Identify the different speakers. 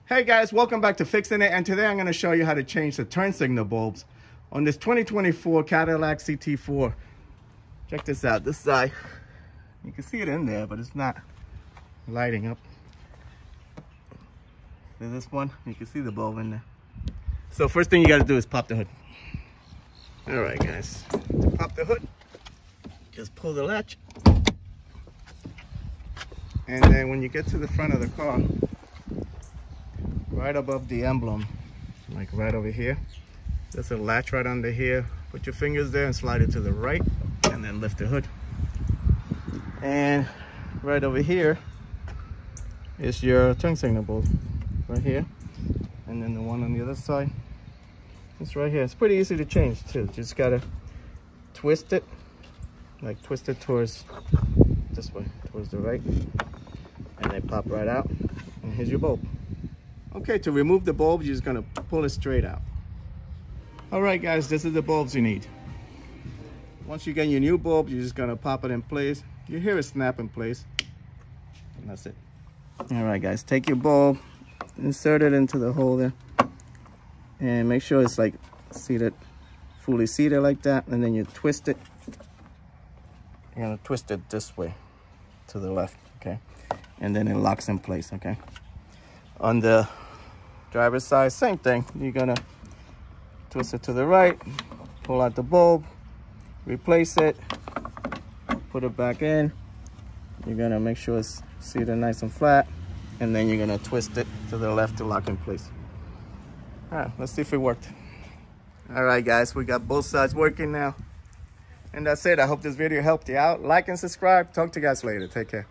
Speaker 1: Hey guys, welcome back to Fixing It, and today I'm going to show you how to change the turn signal bulbs on this 2024 Cadillac CT4. Check this out, this side. You can see it in there, but it's not lighting up. There's this one, you can see the bulb in there. So first thing you got to do is pop the hood. All right guys, to pop the hood, just pull the latch. And then when you get to the front of the car, right above the emblem, like right over here, there's a latch right under here. Put your fingers there and slide it to the right, and then lift the hood. And right over here is your turn signal bulb, right here. And then the one on the other side, it's right here. It's pretty easy to change too. Just gotta twist it, like twist it towards this way, towards the right, and they pop right out. And here's your bulb. Okay, to remove the bulb, you're just gonna pull it straight out. All right, guys, this is the bulbs you need. Once you get your new bulb, you're just gonna pop it in place. You hear it snap in place, and that's it. All right, guys, take your bulb, insert it into the hole there, and make sure it's like seated, fully seated like that, and then you twist it. You're gonna twist it this way, to the left, okay? And then it locks in place, okay? On the driver's side, same thing. You're gonna twist it to the right, pull out the bulb, replace it, put it back in. You're gonna make sure it's seated nice and flat, and then you're gonna twist it to the left to lock in place. All right, let's see if it worked. All right, guys, we got both sides working now. And that's it. I hope this video helped you out. Like and subscribe. Talk to you guys later. Take care.